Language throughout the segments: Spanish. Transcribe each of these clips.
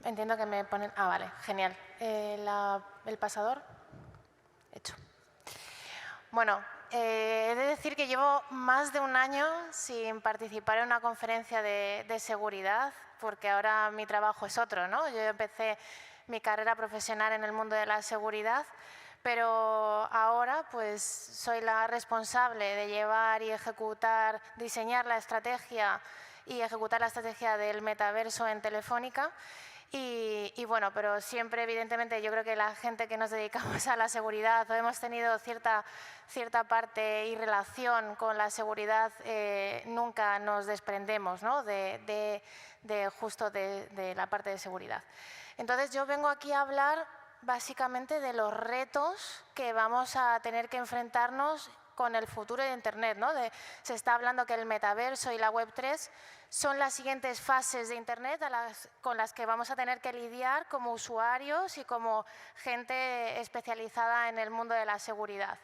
Entiendo que me ponen… Ah, vale, genial. ¿El pasador? Hecho. Bueno, he de decir que llevo más de un año sin participar en una conferencia de seguridad, porque ahora mi trabajo es otro, ¿no? Yo empecé mi carrera profesional en el mundo de la seguridad, pero ahora pues soy la responsable de llevar y ejecutar, diseñar la estrategia y ejecutar la estrategia del metaverso en Telefónica. Y bueno, pero siempre, evidentemente, yo creo que la gente que nos dedicamos a la seguridad o hemos tenido cierta parte y relación con la seguridad, nunca nos desprendemos, ¿no? Justo de la parte de seguridad. Entonces, yo vengo aquí a hablar básicamente de los retos que vamos a tener que enfrentarnos con el futuro de Internet, ¿no? Se está hablando que el metaverso y la Web3 son las siguientes fases de Internet con las que vamos a tener que lidiar como usuarios y como gente especializada en el mundo de la seguridad.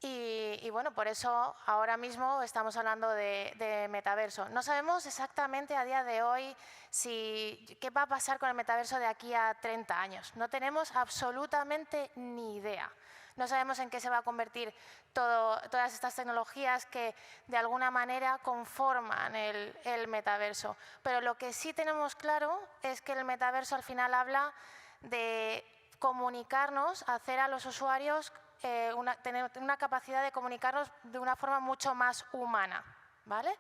Y bueno, por eso ahora mismo estamos hablando de metaverso. No sabemos exactamente a día de hoy qué va a pasar con el metaverso de aquí a 30 años. No tenemos absolutamente ni idea. No sabemos en qué se va a convertir todas estas tecnologías que de alguna manera conforman el metaverso. Pero lo que sí tenemos claro es que el metaverso al final habla de comunicarnos, hacer a los usuarios tener una capacidad de comunicarnos de una forma mucho más humana, ¿vale?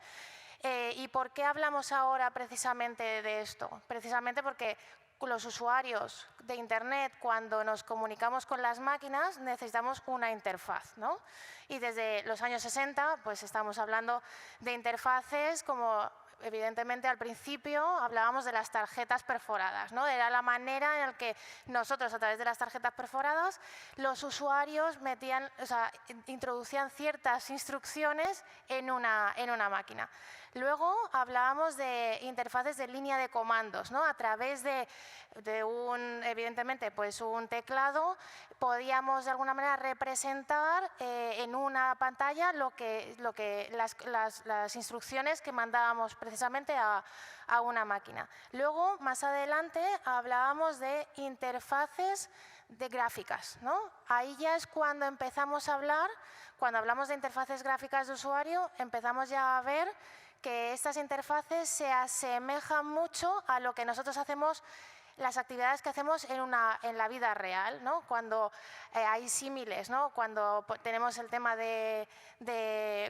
¿Y por qué hablamos ahora precisamente de esto? Precisamente porque los usuarios de Internet, cuando nos comunicamos con las máquinas, necesitamos una interfaz, ¿no? Y desde los años 60, pues estamos hablando de interfaces como… Evidentemente, al principio hablábamos de las tarjetas perforadas, ¿no? Era la manera en la que nosotros, a través de las tarjetas perforadas, los usuarios introducían ciertas instrucciones en una máquina. Luego hablábamos de interfaces de línea de comandos, ¿no? A través de evidentemente, pues un teclado, podíamos de alguna manera representar en una pantalla las instrucciones que mandábamos precisamente a una máquina. Luego, más adelante, hablábamos de interfaces de gráficas, ¿no? Ahí ya es cuando empezamos a hablar, cuando hablamos de interfaces gráficas de usuario, empezamos ya a ver que estas interfaces se asemejan mucho a lo que nosotros hacemos, las actividades que hacemos en la vida real, ¿no? Cuando hay símiles, ¿no? Cuando tenemos el tema de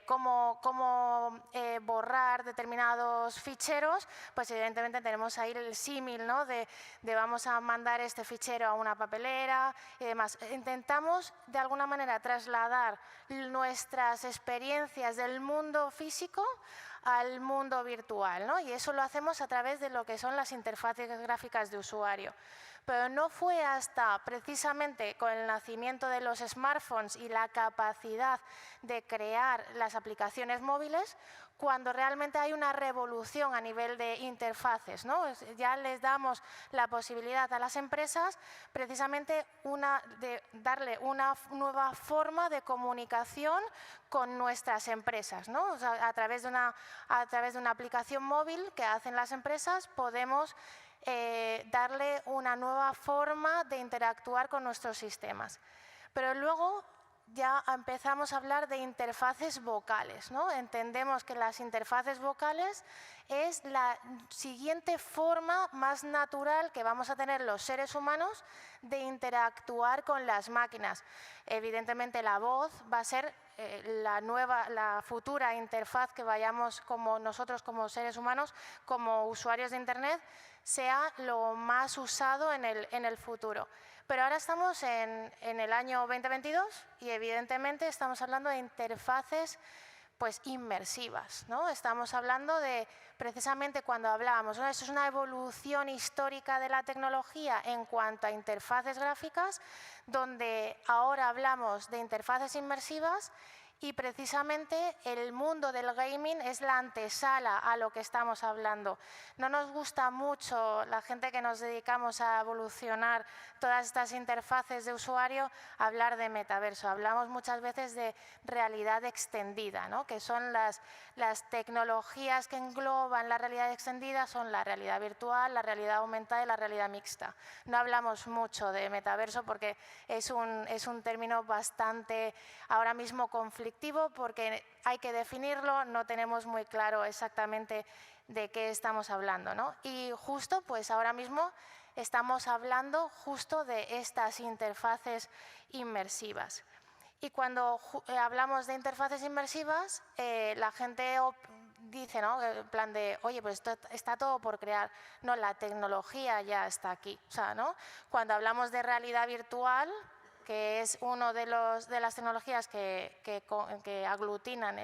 cómo borrar determinados ficheros, pues evidentemente tenemos ahí el símil, ¿no? de vamos a mandar este fichero a una papelera y demás. Intentamos de alguna manera trasladar nuestras experiencias del mundo físico al mundo virtual, ¿no? Y eso lo hacemos a través de lo que son las interfaces gráficas de usuario. Pero no fue hasta precisamente con el nacimiento de los smartphones y la capacidad de crear las aplicaciones móviles cuando realmente hay una revolución a nivel de interfaces, ¿no? Ya les damos la posibilidad a las empresas precisamente de darle una nueva forma de comunicación con nuestras empresas, ¿no? O sea, a través de una aplicación móvil que hacen las empresas podemos darle una nueva forma de interactuar con nuestros sistemas. Pero luego ya empezamos a hablar de interfaces vocales, ¿no? Entendemos que las interfaces vocales es la siguiente forma más natural que vamos a tener los seres humanos de interactuar con las máquinas. Evidentemente la voz va a ser la futura interfaz que vayamos nosotros como seres humanos, como usuarios de Internet, sea lo más usado en el futuro. Pero ahora estamos en el año 2022 y evidentemente estamos hablando de interfaces pues inmersivas, ¿no? Estamos hablando de, precisamente cuando hablábamos, ¿no? Esto es una evolución histórica de la tecnología en cuanto a interfaces gráficas, donde ahora hablamos de interfaces inmersivas y precisamente el mundo del gaming es la antesala a lo que estamos hablando. No nos gusta mucho, la gente que nos dedicamos a evolucionar todas estas interfaces de usuario, hablar de metaverso. Hablamos muchas veces de realidad extendida, ¿no? Que son las tecnologías que engloban engloba en la realidad extendida son la realidad virtual, la realidad aumentada y la realidad mixta. No hablamos mucho de metaverso porque es un término bastante ahora mismo conflictivo porque hay que definirlo, no tenemos muy claro exactamente de qué estamos hablando, ¿no? Y justo pues ahora mismo estamos hablando justo de estas interfaces inmersivas. Y cuando hablamos de interfaces inmersivas, la gente dice, ¿no? En plan de, oye, pues esto está todo por crear. No, la tecnología ya está aquí. O sea, ¿no? Cuando hablamos de realidad virtual, que es una de las tecnologías que aglutinan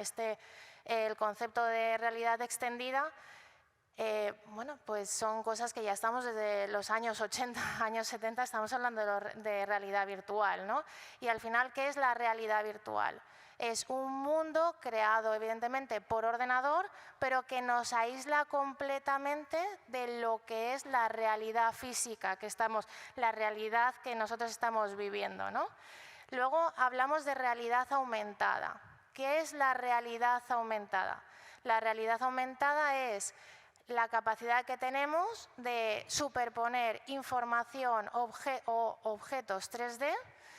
el concepto de realidad extendida, bueno, pues son cosas que ya estamos desde los años 80, años 70, estamos hablando de realidad virtual, ¿no? Y al final, ¿qué es la realidad virtual? Es un mundo creado, evidentemente, por ordenador, pero que nos aísla completamente de lo que es la realidad física, la realidad que nosotros estamos viviendo, ¿no? Luego hablamos de realidad aumentada. ¿Qué es la realidad aumentada? La realidad aumentada es la capacidad que tenemos de superponer información o objetos 3D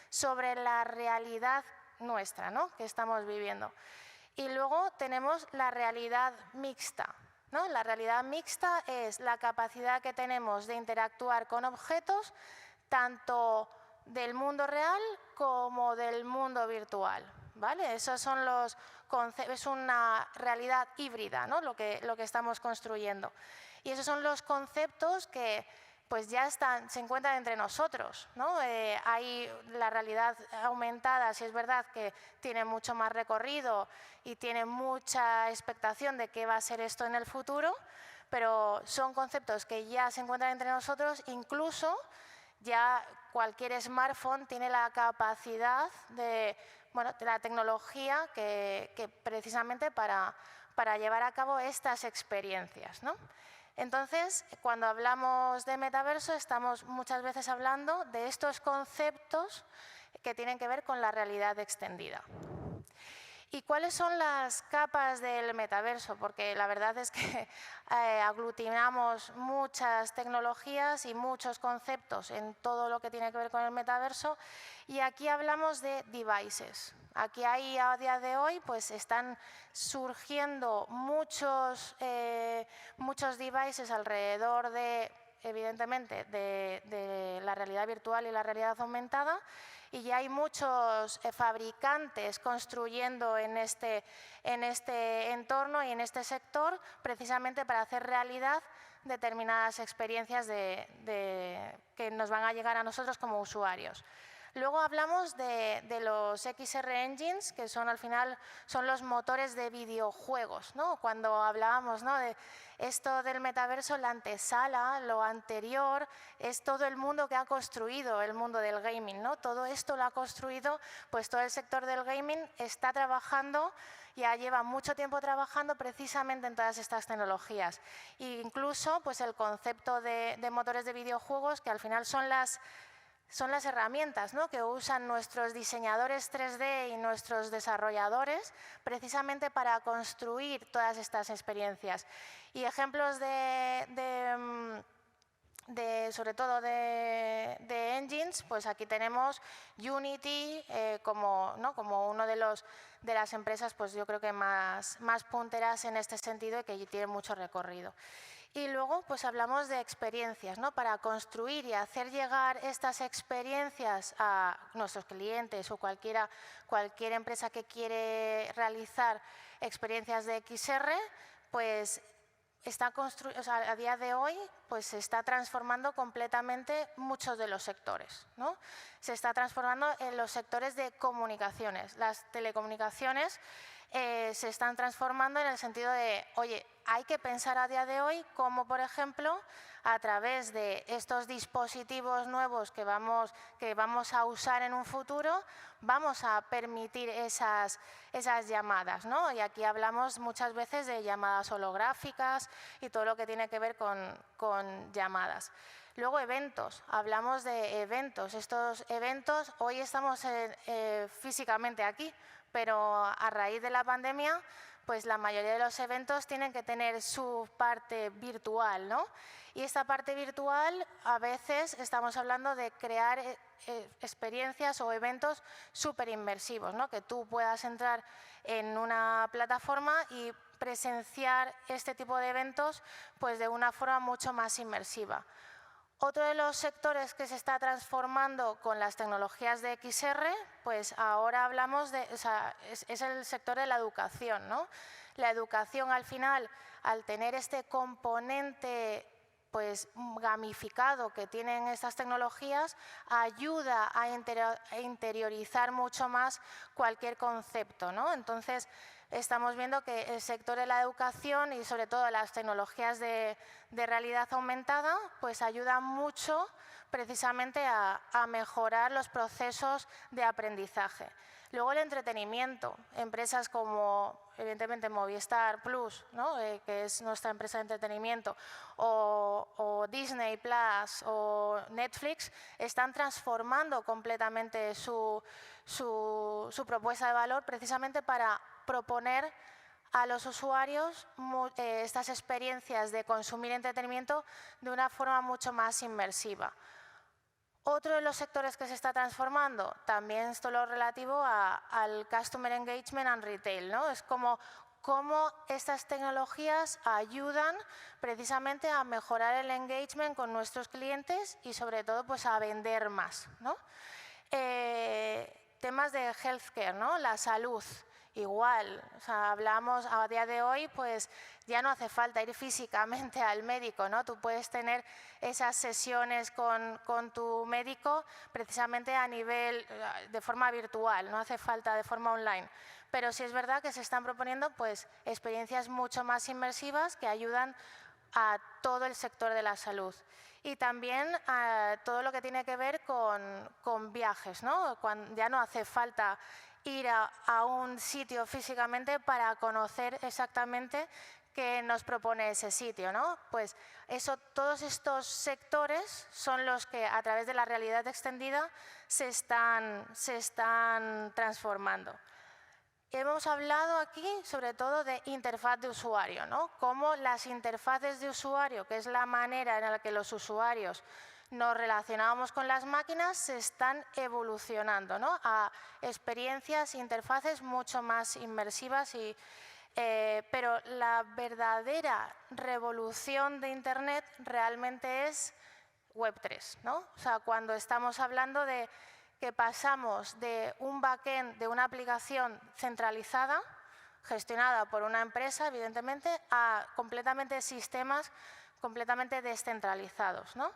sobre la realidad nuestra, ¿no? Que estamos viviendo. Y luego tenemos la realidad mixta, ¿no? La realidad mixta es la capacidad que tenemos de interactuar con objetos tanto del mundo real como del mundo virtual, ¿vale? Esos son los conceptos, es una realidad híbrida, ¿no? Lo que estamos construyendo. Y esos son los conceptos que pues ya se encuentran entre nosotros, ¿no? Hay la realidad aumentada, si es verdad que tiene mucho más recorrido y tiene mucha expectación de qué va a ser esto en el futuro, pero son conceptos que ya se encuentran entre nosotros, incluso ya cualquier smartphone tiene la capacidad de la tecnología que precisamente para llevar a cabo estas experiencias, ¿no? Entonces, cuando hablamos de metaverso, estamos muchas veces hablando de estos conceptos que tienen que ver con la realidad extendida. ¿Y cuáles son las capas del metaverso? Porque la verdad es que aglutinamos muchas tecnologías y muchos conceptos en todo lo que tiene que ver con el metaverso, y aquí hablamos de devices. Aquí a día de hoy pues están surgiendo muchos devices alrededor evidentemente, de la realidad virtual y la realidad aumentada, y ya hay muchos fabricantes construyendo en este entorno y en este sector precisamente para hacer realidad determinadas experiencias que nos van a llegar a nosotros como usuarios. Luego hablamos de los XR Engines, que al final son los motores de videojuegos, ¿no? Cuando hablábamos, ¿no?, de esto del metaverso, la antesala, lo anterior, es todo el mundo que ha construido el mundo del gaming, ¿no? Todo esto lo ha construido, pues todo el sector del gaming está trabajando, ya lleva mucho tiempo trabajando precisamente en todas estas tecnologías. E incluso pues el concepto de motores de videojuegos, que al final son las herramientas, ¿no?, que usan nuestros diseñadores 3D y nuestros desarrolladores precisamente para construir todas estas experiencias. Y ejemplos sobre todo de engines, pues aquí tenemos Unity como uno de las empresas, pues yo creo que más punteras en este sentido y que tiene mucho recorrido. Y luego pues hablamos de experiencias, ¿no?, para construir y hacer llegar estas experiencias a nuestros clientes o cualquier empresa que quiere realizar experiencias de XR, pues a día de hoy pues se está transformando completamente muchos de los sectores, ¿no? Se está transformando en los sectores de comunicaciones. Las telecomunicaciones se están transformando en el sentido de, oye, hay que pensar a día de hoy cómo, por ejemplo, a través de estos dispositivos nuevos que vamos a usar en un futuro, vamos a permitir esas llamadas, ¿no? Y aquí hablamos muchas veces de llamadas holográficas y todo lo que tiene que ver con llamadas. Luego eventos, hablamos de eventos. Estos eventos, hoy estamos físicamente aquí, pero a raíz de la pandemia, pues la mayoría de los eventos tienen que tener su parte virtual, ¿no? Y esta parte virtual, a veces estamos hablando de crear experiencias o eventos súper inmersivos, ¿no? Que tú puedas entrar en una plataforma y presenciar este tipo de eventos pues de una forma mucho más inmersiva. Otro de los sectores que se está transformando con las tecnologías de XR, pues ahora hablamos de, o sea, es el sector de la educación, ¿no? La educación al final, al tener este componente pues gamificado que tienen estas tecnologías, ayuda a interiorizar mucho más cualquier concepto, ¿no? Entonces, estamos viendo que el sector de la educación y sobre todo las tecnologías de realidad aumentada pues ayudan mucho precisamente a mejorar los procesos de aprendizaje. Luego el entretenimiento, empresas como evidentemente Movistar Plus, ¿no? Que es nuestra empresa de entretenimiento, o Disney Plus o Netflix, están transformando completamente su propuesta de valor precisamente para proponer a los usuarios estas experiencias de consumir entretenimiento de una forma mucho más inmersiva. Otro de los sectores que se está transformando, también esto lo relativo al Customer Engagement and Retail, ¿no? Es como cómo estas tecnologías ayudan precisamente a mejorar el engagement con nuestros clientes y sobre todo pues a vender más, ¿no? Temas de healthcare, ¿no? La salud. Igual, o sea, hablamos a día de hoy, pues ya no hace falta ir físicamente al médico, ¿no? Tú puedes tener esas sesiones con tu médico precisamente a nivel, de forma virtual, no hace falta de forma online. Pero sí es verdad que se están proponiendo pues experiencias mucho más inmersivas que ayudan a todo el sector de la salud. Y también todo lo que tiene que ver con viajes, ¿no? Cuando ya no hace falta ir a un sitio físicamente para conocer exactamente qué nos propone ese sitio, ¿no? Pues todos estos sectores son los que a través de la realidad extendida se están transformando. Hemos hablado aquí sobre todo de interfaz de usuario, ¿no? Cómo las interfaces de usuario, que es la manera en la que los usuarios nos relacionábamos con las máquinas, se están evolucionando, ¿no? A experiencias, interfaces mucho más inmersivas pero la verdadera revolución de Internet realmente es Web3, ¿no? O sea, cuando estamos hablando de que pasamos de un backend, de una aplicación centralizada, gestionada por una empresa, evidentemente, a completamente sistemas completamente descentralizados, ¿no?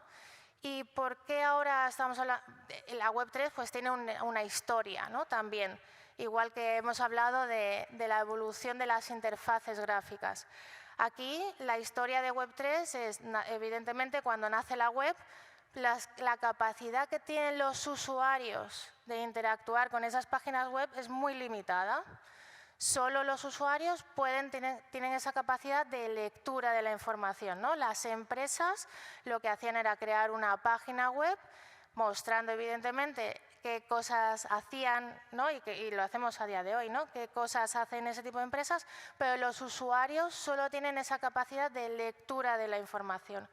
¿Y por qué ahora estamos hablando? La Web3 pues tiene una historia, ¿no? También, igual que hemos hablado de la evolución de las interfaces gráficas. Aquí la historia de Web3 es, evidentemente, cuando nace la web, la capacidad que tienen los usuarios de interactuar con esas páginas web es muy limitada. Solo los usuarios tienen esa capacidad de lectura de la información, ¿no? Las empresas lo que hacían era crear una página web mostrando evidentemente qué cosas hacían, ¿no? y lo hacemos a día de hoy, ¿no? Qué cosas hacen ese tipo de empresas, pero los usuarios solo tienen esa capacidad de lectura de la información.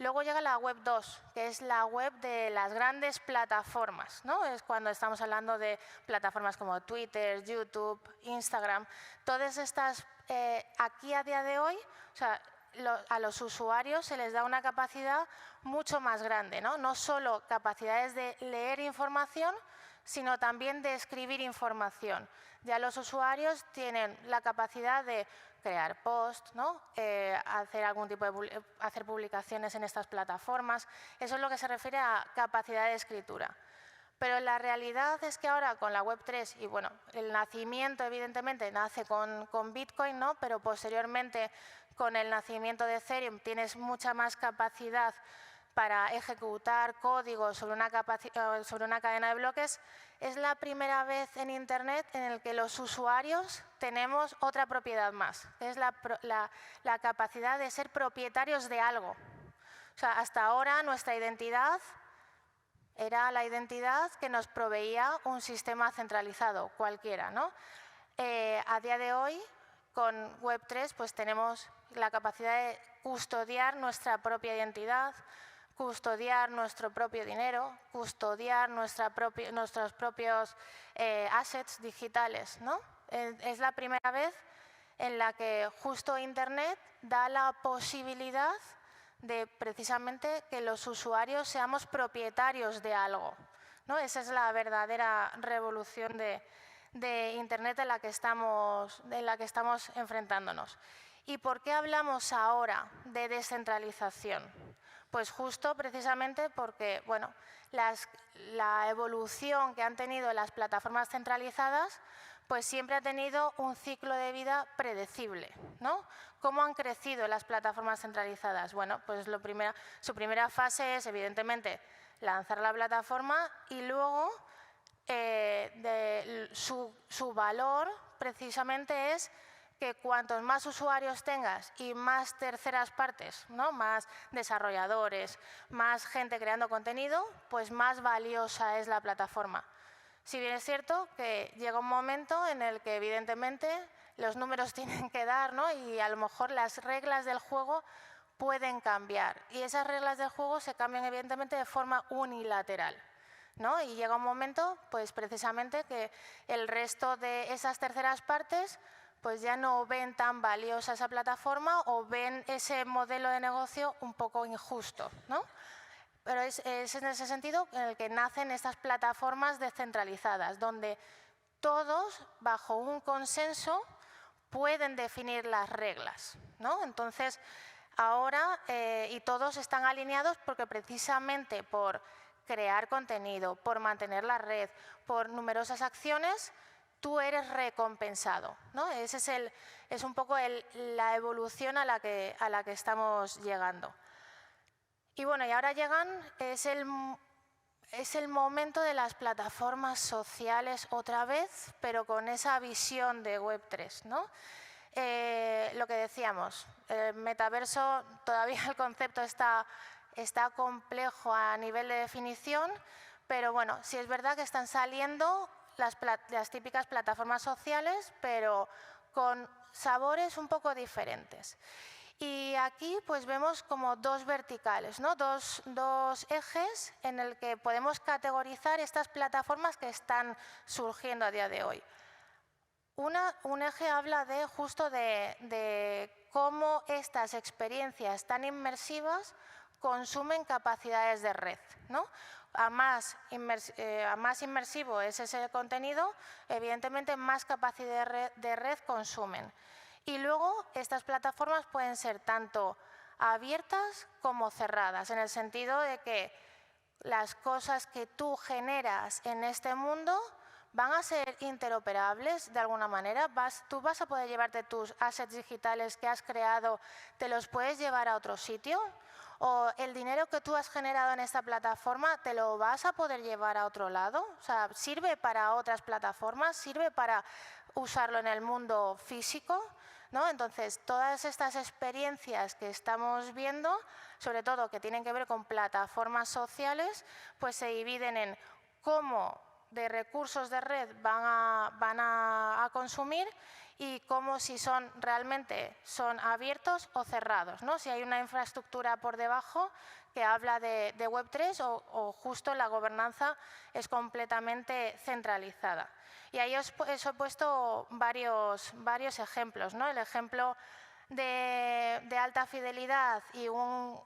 Luego llega la web 2, que es la web de las grandes plataformas, ¿no? Es cuando estamos hablando de plataformas como Twitter, YouTube, Instagram. Todas estas, aquí a día de hoy, o sea, a los usuarios se les da una capacidad mucho más grande, ¿no? No solo capacidades de leer información, sino también de escribir información. Ya los usuarios tienen la capacidad de crear posts, ¿no? Hacer algún tipo de hacer publicaciones en estas plataformas. Eso es lo que se refiere a capacidad de escritura. Pero la realidad es que ahora con la Web3, y bueno, el nacimiento evidentemente nace con Bitcoin, ¿no? Pero posteriormente con el nacimiento de Ethereum tienes mucha más capacidad para ejecutar código sobre una cadena de bloques. Es la primera vez en Internet en el que los usuarios tenemos otra propiedad más, que es la capacidad de ser propietarios de algo. O O sea, hasta ahora nuestra identidad era la identidad que nos proveía un sistema centralizado, cualquiera, ¿no? A día de hoy, con Web3, pues tenemos la capacidad de custodiar nuestra propia identidad, custodiar nuestro propio dinero, custodiar nuestros propios assets digitales, ¿no? Es la primera vez en la que justo Internet da la posibilidad de precisamente que los usuarios seamos propietarios de algo, ¿no? Esa es la verdadera revolución de Internet en la que estamos enfrentándonos. ¿Y por qué hablamos ahora de descentralización? Pues justo precisamente porque, bueno, la evolución que han tenido las plataformas centralizadas pues siempre ha tenido un ciclo de vida predecible, ¿no? ¿Cómo han crecido las plataformas centralizadas? Bueno, pues su primera fase es, evidentemente, lanzar la plataforma y luego su valor precisamente es que cuantos más usuarios tengas y más terceras partes, ¿no? Más desarrolladores, más gente creando contenido, pues más valiosa es la plataforma. Si bien es cierto que llega un momento en el que evidentemente los números tienen que dar, ¿no? Y a lo mejor las reglas del juego pueden cambiar. Y esas reglas del juego se cambian evidentemente de forma unilateral, ¿no? Y llega un momento, pues precisamente, que el resto de esas terceras partes pues ya no ven tan valiosa esa plataforma o ven ese modelo de negocio un poco injusto, ¿no? Pero es en ese sentido en el que nacen estas plataformas descentralizadas, donde todos, bajo un consenso, pueden definir las reglas, ¿no? Entonces, ahora, y todos están alineados porque precisamente por crear contenido, por mantener la red, por numerosas acciones, tú eres recompensado, ¿no? Ese es un poco la evolución a la que estamos llegando. Y bueno, y ahora es el momento de las plataformas sociales otra vez, pero con esa visión de Web3, ¿no? Lo que decíamos, el metaverso, todavía el concepto está complejo a nivel de definición, pero bueno, sí es verdad que están saliendo las típicas plataformas sociales, pero con sabores un poco diferentes. Y aquí pues vemos como dos verticales, ¿no? dos ejes en el que podemos categorizar estas plataformas que están surgiendo a día de hoy. Un eje habla justo de cómo estas experiencias tan inmersivas consumen capacidades de red, ¿no? A más inmersivo es ese contenido, evidentemente más capacidad de red consumen. Y luego estas plataformas pueden ser tanto abiertas como cerradas, en el sentido de que las cosas que tú generas en este mundo van a ser interoperables de alguna manera. Tú vas a poder llevarte tus assets digitales que has creado, te los puedes llevar a otro sitio. O el dinero que tú has generado en esta plataforma, ¿te lo vas a poder llevar a otro lado? O sea, ¿sirve para otras plataformas? ¿Sirve para usarlo en el mundo físico? ¿No? Entonces, todas estas experiencias que estamos viendo, sobre todo que tienen que ver con plataformas sociales, pues se dividen en cómo de recursos de red van a consumir y cómo si realmente son abiertos o cerrados, ¿no? Si hay una infraestructura por debajo que habla de Web3 o justo la gobernanza es completamente centralizada. Y ahí os he puesto varios ejemplos, ¿no? El ejemplo de alta fidelidad y un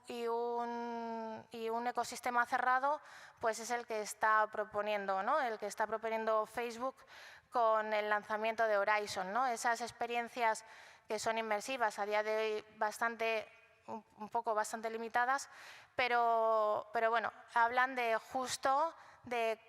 ecosistema cerrado, pues es el que está proponiendo, ¿no? El que está proponiendo Facebook con el lanzamiento de Horizon, ¿no? Esas experiencias que son inmersivas, a día de hoy bastante limitadas, pero bueno, hablan de justo de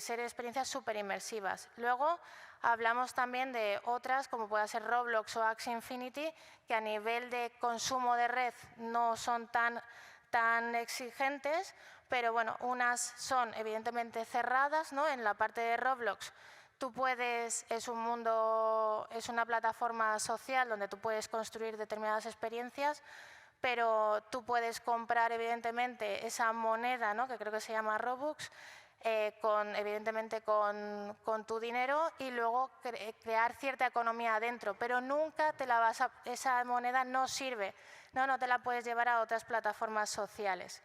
ser experiencias súper inmersivas. Luego hablamos también de otras, como puede ser Roblox o Axie Infinity, que a nivel de consumo de red no son tan exigentes, pero bueno, unas son evidentemente cerradas, ¿no? En la parte de Roblox es una plataforma social donde tú puedes construir determinadas experiencias, pero tú puedes comprar evidentemente esa moneda, ¿no?, que creo que se llama Robux, evidentemente con tu dinero y luego crear cierta economía adentro, pero nunca esa moneda no sirve, no te la puedes llevar a otras plataformas sociales.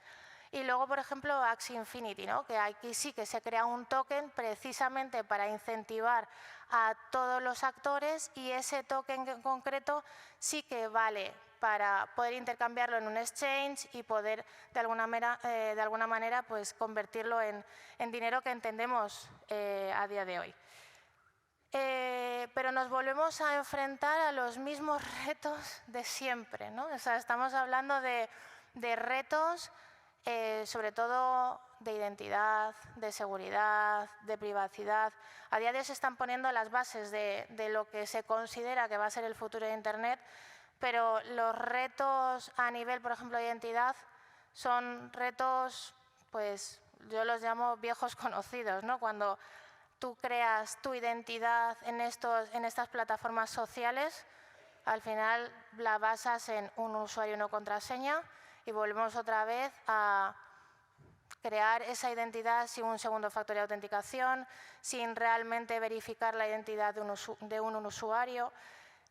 Y luego, por ejemplo, Axie Infinity, ¿no?, que aquí sí que se crea un token precisamente para incentivar a todos los actores, y ese token en concreto sí que vale para poder intercambiarlo en un exchange y poder de alguna manera pues, convertirlo en dinero que entendemos a día de hoy. Pero nos volvemos a enfrentar a los mismos retos de siempre, ¿no? O sea, estamos hablando de retos sobre todo de identidad, de seguridad, de privacidad. A día de hoy se están poniendo las bases de lo que se considera que va a ser el futuro de Internet, pero los retos a nivel, por ejemplo, de identidad son retos, pues yo los llamo viejos conocidos, ¿no? Cuando tú creas tu identidad en estas plataformas sociales, al final la basas en un usuario y una contraseña, y volvemos otra vez a crear esa identidad sin un segundo factor de autenticación, sin realmente verificar la identidad de un usuario.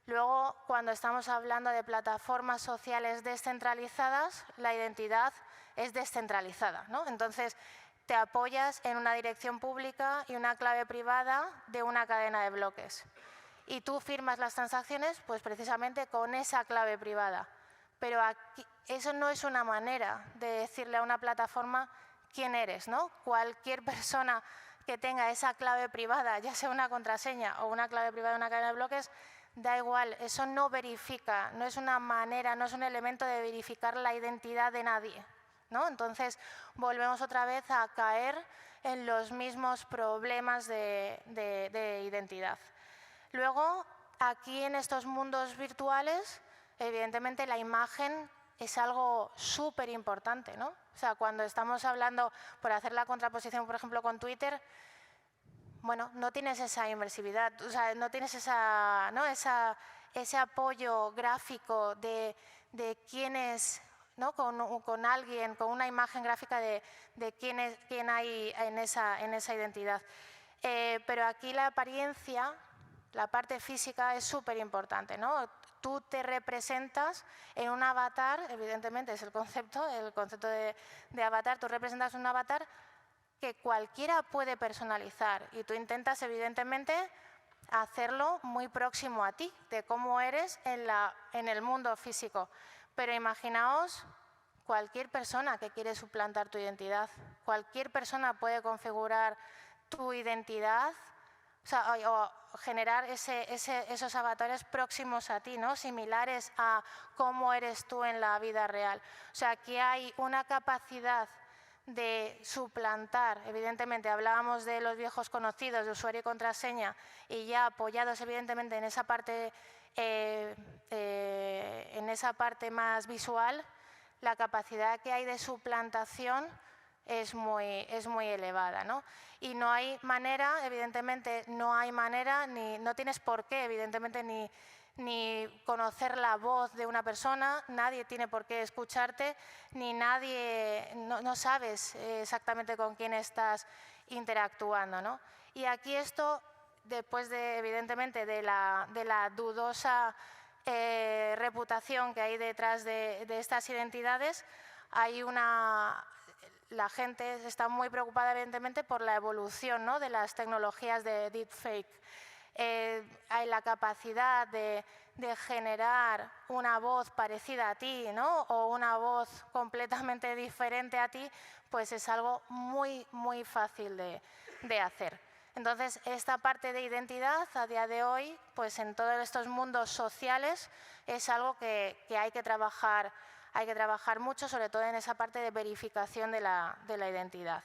Luego, cuando estamos hablando de plataformas sociales descentralizadas, la identidad es descentralizada, ¿no? Entonces, te apoyas en una dirección pública y una clave privada de una cadena de bloques. Y tú firmas las transacciones pues precisamente con esa clave privada. Pero aquí, eso no es una manera de decirle a una plataforma quién eres, ¿no? Cualquier persona que tenga esa clave privada, ya sea una contraseña o una clave privada de una cadena de bloques, da igual, eso no verifica, no es una manera, no es un elemento de verificar la identidad de nadie, ¿no? Entonces, volvemos otra vez a caer en los mismos problemas de identidad. Luego, aquí en estos mundos virtuales, evidentemente la imagen es algo súper importante, ¿no? O sea, cuando estamos hablando, por hacer la contraposición, por ejemplo, con Twitter, bueno, no tienes esa inmersividad, o sea, no tienes ese apoyo gráfico de quién es, ¿no? Con alguien, con una imagen gráfica de quién hay en esa identidad. Pero aquí la apariencia, la parte física es súper importante, ¿no? Tú te representas en un avatar, evidentemente es el concepto de avatar, tú representas un avatar que cualquiera puede personalizar y tú intentas evidentemente hacerlo muy próximo a ti, de cómo eres en el mundo físico. Pero imaginaos cualquier persona que quiere suplantar tu identidad, cualquier persona puede configurar tu identidad, o sea, o generar esos avatares próximos a ti, ¿no? Similares a cómo eres tú en la vida real. O sea, aquí hay una capacidad de suplantar, evidentemente hablábamos de los viejos conocidos de usuario y contraseña, y ya apoyados evidentemente en esa parte más visual, la capacidad que hay de suplantación es muy elevada, ¿no? Y no hay manera, evidentemente, no tienes por qué, evidentemente, ni conocer la voz de una persona, nadie tiene por qué escucharte, no sabes exactamente con quién estás interactuando, ¿no? Y aquí esto, después evidentemente de la dudosa reputación que hay detrás de estas identidades, la gente está muy preocupada evidentemente por la evolución, ¿no?, de las tecnologías de deepfake. Hay la capacidad de generar una voz parecida a ti, ¿no?, o una voz completamente diferente a ti, pues es algo muy, muy fácil de hacer. Entonces, esta parte de identidad a día de hoy, pues en todos estos mundos sociales, es algo que hay que trabajar mucho, sobre todo en esa parte de verificación de la identidad.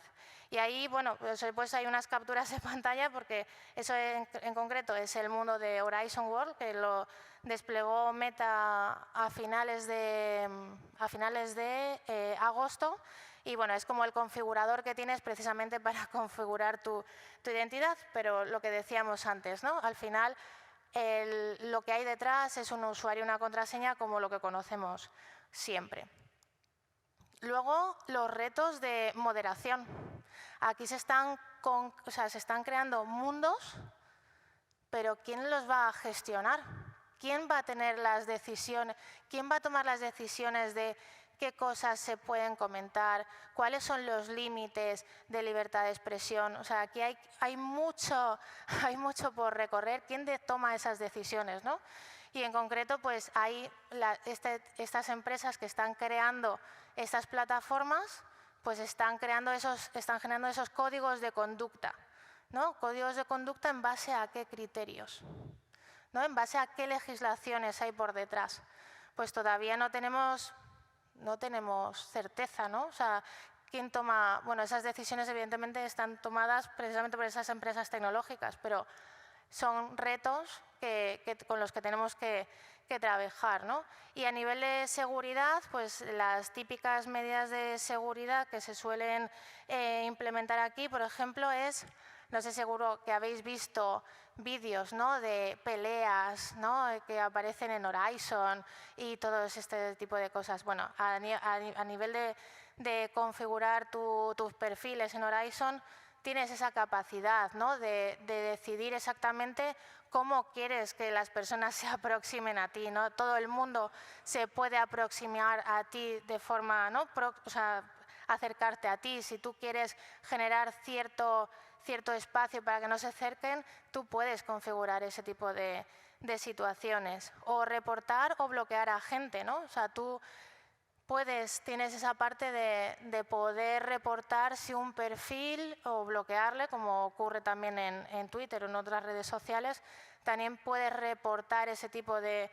Y ahí, bueno, pues hay unas capturas de pantalla porque eso en concreto es el mundo de Horizon World, que lo desplegó Meta a finales de agosto. Y bueno, es como el configurador que tienes precisamente para configurar tu identidad, pero lo que decíamos antes, ¿no? Al final, lo que hay detrás es un usuario y una contraseña como lo que conocemos siempre. Luego, los retos de moderación. Aquí se están creando mundos, pero ¿quién los va a gestionar? ¿Quién va a tener las decisiones? ¿Quién va a tomar las decisiones de qué cosas se pueden comentar? ¿Cuáles son los límites de libertad de expresión? O sea, aquí hay mucho por recorrer. ¿Quién toma esas decisiones, ¿no? Y en concreto, pues hay estas empresas que están creando estas plataformas, pues están generando esos códigos de conducta, ¿no? Códigos de conducta en base a qué criterios, ¿no? En base a qué legislaciones hay por detrás. Pues todavía no tenemos certeza, ¿no? O sea, ¿quién toma? Bueno, esas decisiones evidentemente están tomadas precisamente por esas empresas tecnológicas, pero son retos con los que tenemos que trabajar, ¿no? Y a nivel de seguridad, pues las típicas medidas de seguridad que se suelen implementar aquí, por ejemplo, no sé, seguro que habéis visto vídeos, ¿no?, de peleas, ¿no?, que aparecen en Horizon y todo este tipo de cosas. Bueno, a nivel de configurar tus perfiles en Horizon, tienes esa capacidad, ¿no?, de decidir exactamente cómo quieres que las personas se aproximen a ti, ¿no? Todo el mundo se puede aproximar a ti de forma, ¿no?, acercarte a ti. Si tú quieres generar cierto espacio para que no se acerquen, tú puedes configurar ese tipo de situaciones. O reportar o bloquear a gente, ¿no? O sea, tú tienes esa parte de poder reportar si un perfil o bloquearle, como ocurre también en Twitter o en otras redes sociales. También puedes reportar ese tipo de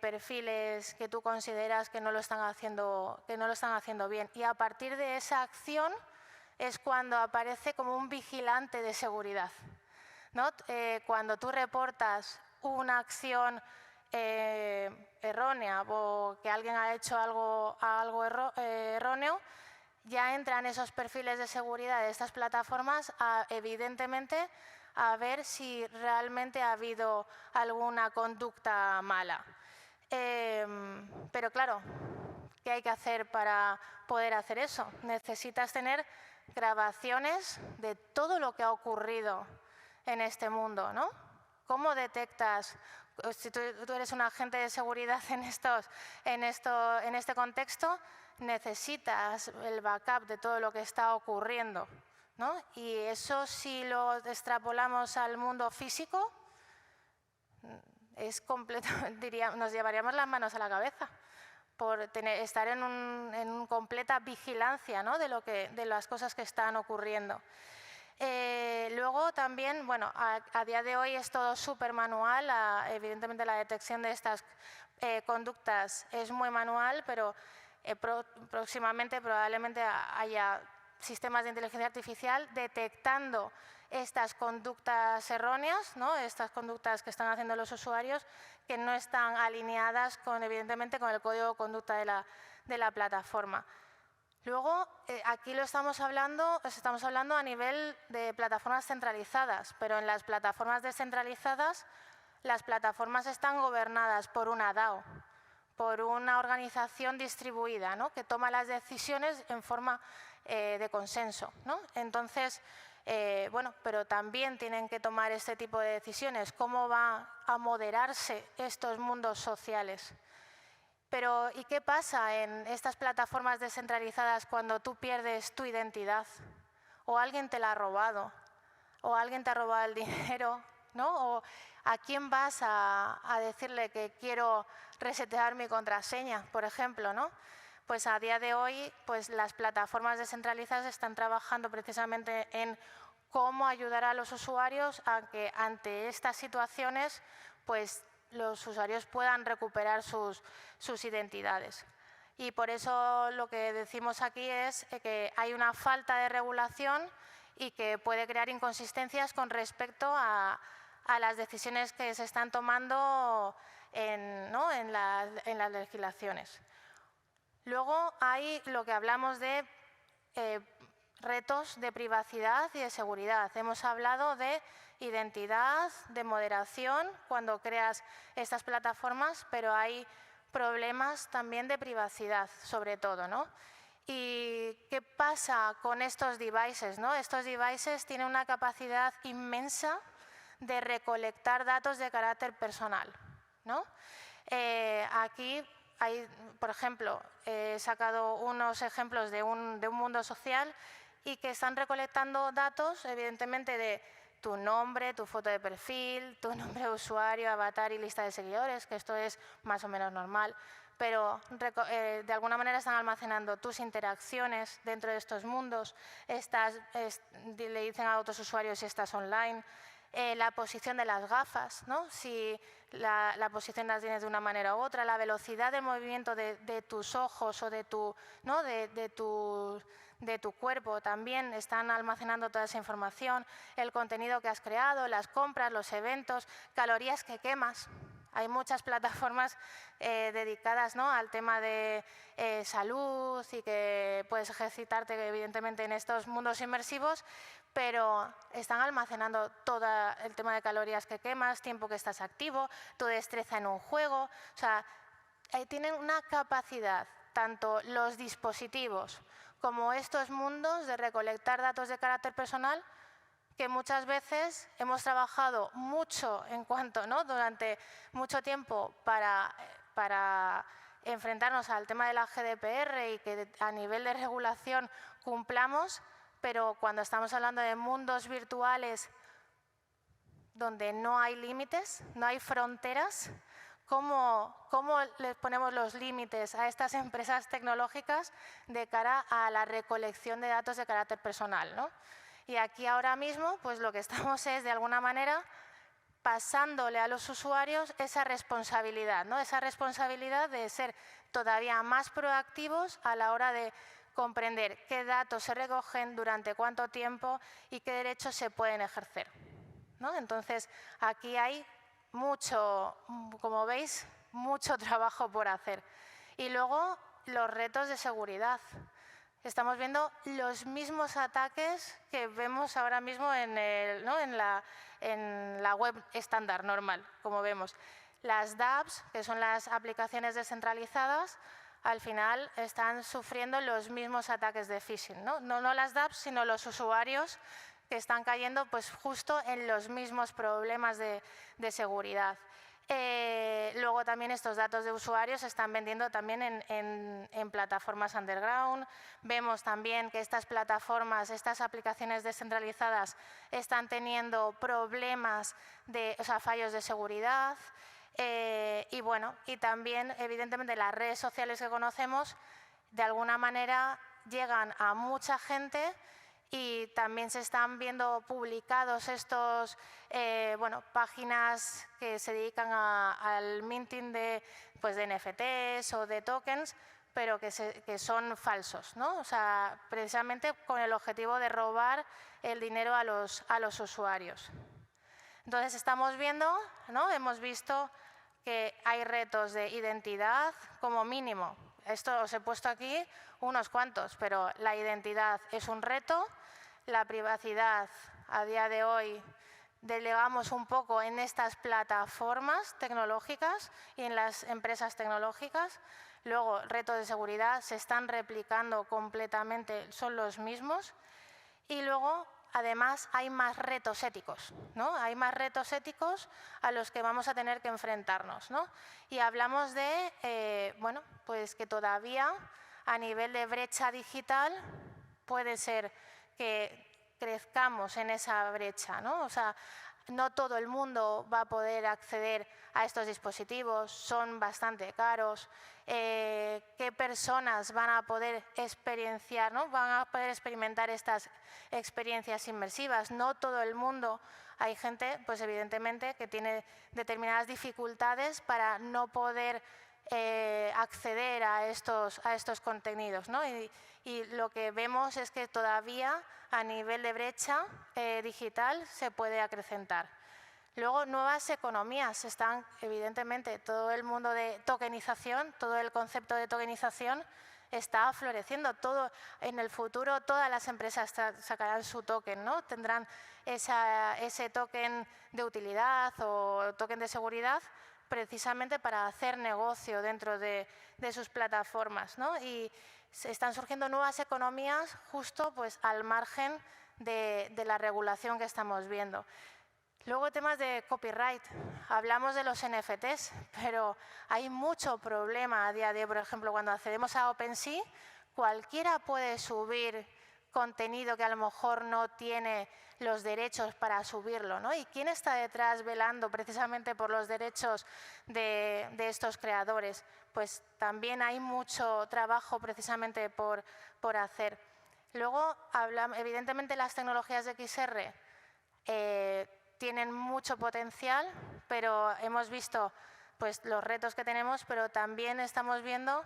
perfiles que tú consideras que no lo están haciendo bien. Y a partir de esa acción es cuando aparece como un vigilante de seguridad, ¿no? Cuando tú reportas una acción errónea o que alguien ha hecho algo erróneo, ya entran esos perfiles de seguridad de estas plataformas evidentemente a ver si realmente ha habido alguna conducta mala. Pero claro, ¿qué hay que hacer para poder hacer eso? Necesitas tener grabaciones de todo lo que ha ocurrido en este mundo, ¿no? ¿Cómo detectas? Si tú eres un agente de seguridad en este contexto, necesitas el backup de todo lo que está ocurriendo, ¿no? Y eso, si lo extrapolamos al mundo físico, nos llevaríamos las manos a la cabeza por estar en completa vigilancia, ¿no?, de las cosas que están ocurriendo. Luego también, bueno, a día de hoy es todo súper manual. Evidentemente la detección de estas conductas es muy manual, pero próximamente probablemente haya sistemas de inteligencia artificial detectando estas conductas erróneas, ¿no?, estas conductas que están haciendo los usuarios que no están alineadas evidentemente con el código de conducta de la plataforma. Luego, aquí estamos hablando a nivel de plataformas centralizadas, pero en las plataformas descentralizadas, las plataformas están gobernadas por una DAO, por una organización distribuida, ¿no?, que toma las decisiones en forma de consenso, ¿no? Entonces, bueno, pero también tienen que tomar este tipo de decisiones. ¿Cómo va a moderarse estos mundos sociales? Pero, ¿y qué pasa en estas plataformas descentralizadas cuando tú pierdes tu identidad? O alguien te la ha robado, o alguien te ha robado el dinero, ¿no? O ¿a quién vas a decirle que quiero resetear mi contraseña, por ejemplo, ¿no? Pues a día de hoy, pues las plataformas descentralizadas están trabajando precisamente en cómo ayudar a los usuarios a que ante estas situaciones, pues los usuarios puedan recuperar sus identidades. Y por eso lo que decimos aquí es que hay una falta de regulación y que puede crear inconsistencias con respecto a las decisiones que se están tomando en las legislaciones. Luego hay lo que hablamos de retos de privacidad y de seguridad. Hemos hablado de identidad, de moderación, cuando creas estas plataformas, pero hay problemas también de privacidad, sobre todo, ¿no? ¿Y qué pasa con estos devices, ¿no? Estos devices tienen una capacidad inmensa de recolectar datos de carácter personal, ¿no? Aquí hay, por ejemplo, he sacado unos ejemplos de un mundo social y que están recolectando datos, evidentemente, de tu nombre, tu foto de perfil, tu nombre de usuario, avatar y lista de seguidores, que esto es más o menos normal, pero de alguna manera están almacenando tus interacciones dentro de estos mundos, le dicen a otros usuarios si estás online, la posición de las gafas, ¿no? Si la posición la tienes de una manera u otra, la velocidad de movimiento de tus ojos o de tu cuerpo, también están almacenando toda esa información, el contenido que has creado, las compras, los eventos, calorías que quemas. Hay muchas plataformas dedicadas, ¿no?, al tema de salud y que puedes ejercitarte evidentemente en estos mundos inmersivos, pero están almacenando todo el tema de calorías que quemas, tiempo que estás activo, tu destreza en un juego. O sea, tienen una capacidad, tanto los dispositivos como estos mundos, de recolectar datos de carácter personal, que muchas veces hemos trabajado mucho durante mucho tiempo para enfrentarnos al tema de la GDPR y que a nivel de regulación cumplamos, pero cuando estamos hablando de mundos virtuales donde no hay límites, no hay fronteras, ¿cómo les ponemos los límites a estas empresas tecnológicas de cara a la recolección de datos de carácter personal, ¿no? Y aquí ahora mismo, pues lo que estamos es, de alguna manera, pasándole a los usuarios esa responsabilidad, ¿no? Esa responsabilidad de ser todavía más proactivos a la hora de comprender qué datos se recogen, durante cuánto tiempo y qué derechos se pueden ejercer, ¿no? Entonces, aquí hay mucho, como veis, mucho trabajo por hacer. Y luego, los retos de seguridad. Estamos viendo los mismos ataques que vemos ahora mismo en la web estándar, normal, como vemos. Las dApps, que son las aplicaciones descentralizadas, al final están sufriendo los mismos ataques de phishing, ¿no? No las dApps, sino los usuarios que están cayendo pues justo en los mismos problemas de seguridad. Luego también estos datos de usuarios se están vendiendo también en plataformas underground. Vemos también que estas plataformas, estas aplicaciones descentralizadas están teniendo problemas, fallos de seguridad. Y también, evidentemente, las redes sociales que conocemos, de alguna manera, llegan a mucha gente y también se están viendo publicados estos, páginas que se dedican al minting de NFTs o de tokens, pero que son falsos, ¿no? O sea, precisamente con el objetivo de robar el dinero a los usuarios. Entonces, estamos viendo, ¿no? Hemos visto que hay retos de identidad como mínimo. Esto os he puesto aquí unos cuantos, pero la identidad es un reto, la privacidad a día de hoy delegamos un poco en estas plataformas tecnológicas y en las empresas tecnológicas. Luego, retos de seguridad se están replicando completamente, son los mismos. Y luego, además, hay más retos éticos, ¿no? Hay más retos éticos a los que vamos a tener que enfrentarnos, ¿no? Y hablamos de, pues que todavía a nivel de brecha digital puede ser que crezcamos en esa brecha, ¿no? O sea, no todo el mundo va a poder acceder a estos dispositivos, son bastante caros. ¿Qué personas van a poder experienciar, ¿no? Van a poder experimentar estas experiencias inmersivas? No todo el mundo. Hay gente, pues evidentemente, que tiene determinadas dificultades para no poder acceder a estos contenidos, ¿no? Y lo que vemos es que todavía a nivel de brecha digital se puede acrecentar. Luego, nuevas economías están, evidentemente, todo el mundo de tokenización, todo el concepto de tokenización está floreciendo. En el futuro, todas las empresas sacarán su token, ¿no? Tendrán ese token de utilidad o token de seguridad, precisamente para hacer negocio dentro de sus plataformas, ¿no? Y están surgiendo nuevas economías justo pues, al margen de la regulación que estamos viendo. Luego temas de copyright. Hablamos de los NFTs, pero hay mucho problema a día de hoy. Por ejemplo, cuando accedemos a OpenSea, cualquiera puede subir contenido que a lo mejor no tiene los derechos para subirlo, ¿no? ¿Y quién está detrás velando precisamente por los derechos de estos creadores? Pues también hay mucho trabajo precisamente por hacer. Luego, evidentemente las tecnologías de XR tienen mucho potencial, pero hemos visto pues, los retos que tenemos, pero también estamos viendo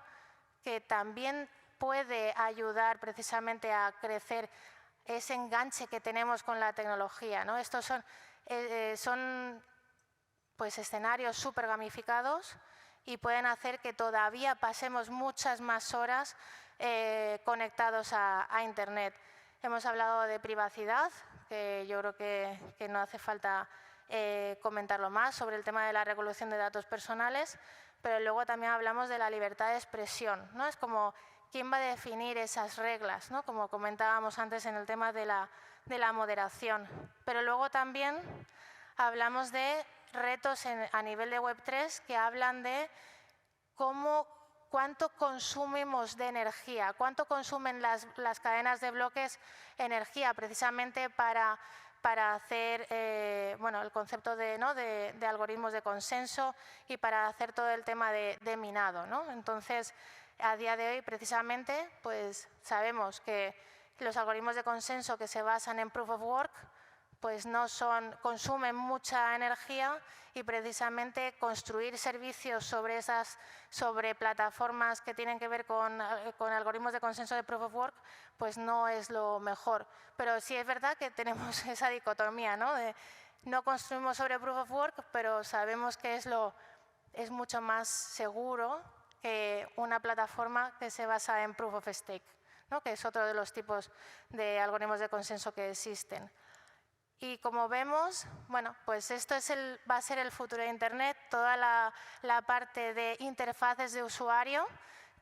que también puede ayudar precisamente a crecer ese enganche que tenemos con la tecnología, ¿no? Estos son pues, escenarios súper gamificados y pueden hacer que todavía pasemos muchas más horas conectados a Internet. Hemos hablado de privacidad, que yo creo que no hace falta comentarlo más, sobre el tema de la recolección de datos personales, pero luego también hablamos de la libertad de expresión, ¿no? Es como quién va a definir esas reglas, ¿no? Como comentábamos antes en el tema de la moderación. Pero luego también hablamos de retos a nivel de Web3 que hablan de cuánto consumimos de energía, cuánto consumen las cadenas de bloques energía precisamente para hacer bueno, el concepto de algoritmos de consenso y para hacer todo el tema de minado, ¿no? Entonces, a día de hoy, precisamente, pues sabemos que los algoritmos de consenso que se basan en Proof of Work pues consumen mucha energía y precisamente construir servicios sobre plataformas que tienen que ver con algoritmos de consenso de Proof of Work, pues no es lo mejor. Pero sí es verdad que tenemos esa dicotomía, ¿no? No construimos sobre Proof of Work, pero sabemos que es mucho más seguro que una plataforma que se basa en Proof of Stake, ¿no? Que es otro de los tipos de algoritmos de consenso que existen. Y como vemos, bueno, pues esto va a ser el futuro de Internet, toda la parte de interfaces de usuario,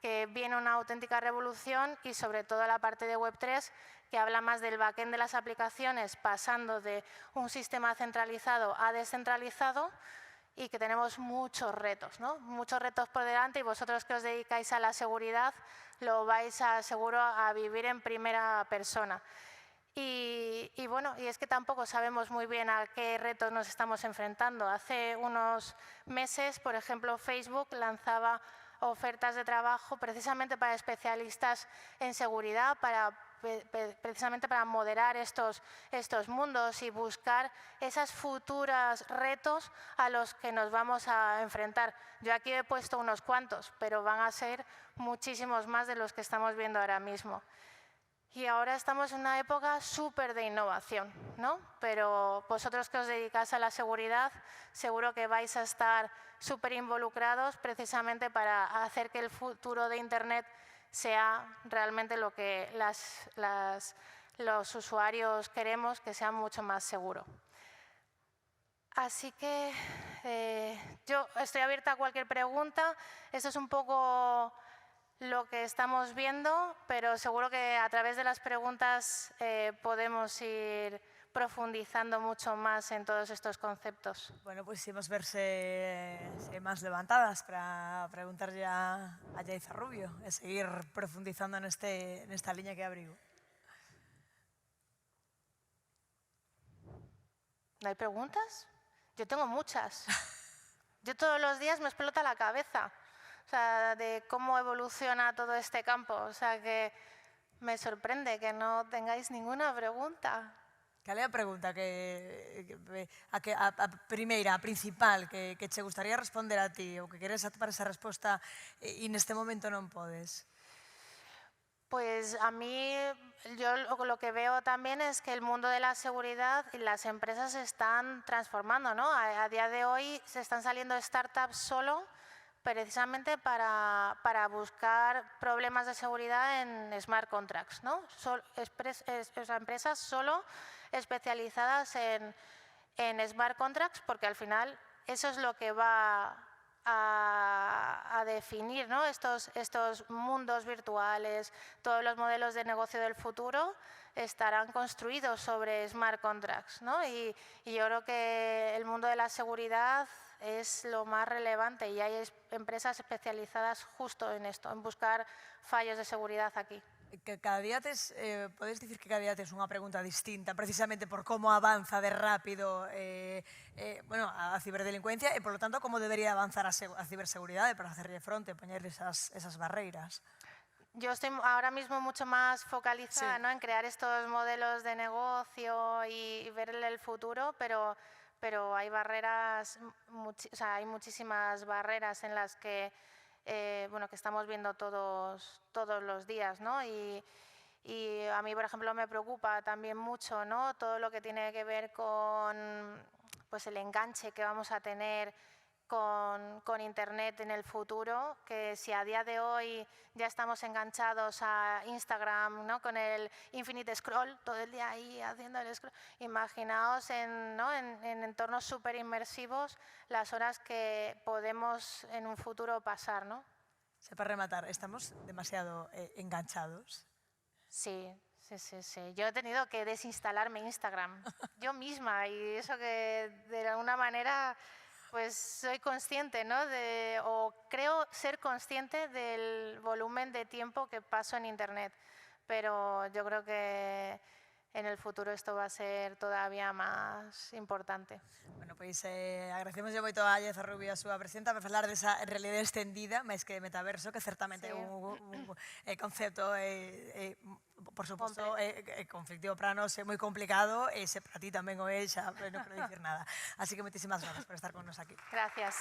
que viene una auténtica revolución, y sobre todo la parte de Web3, que habla más del backend de las aplicaciones, pasando de un sistema centralizado a descentralizado, y que tenemos muchos retos, ¿no? Muchos retos por delante, y vosotros que os dedicáis a la seguridad lo vais seguro a vivir en primera persona. Y bueno, y es que tampoco sabemos muy bien a qué retos nos estamos enfrentando. Hace unos meses, por ejemplo, Facebook lanzaba ofertas de trabajo precisamente para especialistas en seguridad, precisamente para moderar estos mundos y buscar esos futuros retos a los que nos vamos a enfrentar. Yo aquí he puesto unos cuantos, pero van a ser muchísimos más de los que estamos viendo ahora mismo. Y ahora estamos en una época súper de innovación, ¿no? Pero vosotros que os dedicáis a la seguridad, seguro que vais a estar súper involucrados precisamente para hacer que el futuro de Internet sea realmente lo que los usuarios queremos, que sea mucho más seguro. Así que yo estoy abierta a cualquier pregunta. Esto es un poco lo que estamos viendo, pero seguro que a través de las preguntas podemos ir profundizando mucho más en todos estos conceptos. Bueno, pues hicimos verse más levantadas para preguntar ya a Yaiza Rubio y seguir profundizando en esta línea que abrigo. ¿No hay preguntas? Yo tengo muchas. Yo todos los días me explota la cabeza. O sea, de cómo evoluciona todo este campo. O sea, que me sorprende que no tengáis ninguna pregunta. ¿Qué é a pregunta a primeira, a principal, que te gustaría responder a ti ou que queres para esa resposta e neste momento non podes? Pues a mí, yo lo que veo también es que el mundo de la seguridad y las empresas se están transformando, ¿no? A día de hoy se están saliendo startups solo precisamente para buscar problemas de seguridad en smart contracts, ¿no? Empresas solo especializadas en smart contracts, porque al final eso es lo que va a definir, ¿no? estos mundos virtuales, todos los modelos de negocio del futuro estarán construidos sobre smart contracts, ¿no? Y yo creo que el mundo de la seguridad es lo más relevante y hay empresas especializadas justo en esto, en buscar fallos de seguridad aquí. Que cada día podes dicir que cada día tes unha pregunta distinta precisamente por como avanza de rápido bueno, a ciberdelincuencia e, por lo tanto, como debería avanzar a ciberseguridade para hacerle fronte, poñerle esas barreiras. Yo estoy ahora mismo mucho más focalizada, Sí. ¿no? En crear estos modelos de negocio y verle el futuro, pero hay barreras, o sea, hay muchísimas barreras en las que bueno, que estamos viendo todos los días, ¿no? Y a mí, por ejemplo, me preocupa también mucho, ¿no? Todo lo que tiene que ver con pues, el enganche que vamos a tener con Internet en el futuro, que si a día de hoy ya estamos enganchados a Instagram, ¿no? Con el infinite scroll, todo el día ahí haciendo el scroll, imaginaos ¿no? en entornos súper inmersivos las horas que podemos en un futuro pasar, ¿no? Para rematar, ¿estamos demasiado enganchados? Sí. Yo he tenido que desinstalarme Instagram yo misma y eso que de alguna manera pues soy consciente, ¿no? O creo ser consciente del volumen de tiempo que paso en Internet, pero yo creo que en el futuro esto va a ser todavía más importante. Bueno, pois agradecemos moito a Alla Zarrubia a súa presidenta para falar desa realidade extendida, máis que metaverso, que certamente é un concepto, por suposto, conflictivo para nós, é moi complicado, e se para ti tamén o é, xa non quero dicir nada. Así que moitísimas grazas por estar con nos aquí. Gracias.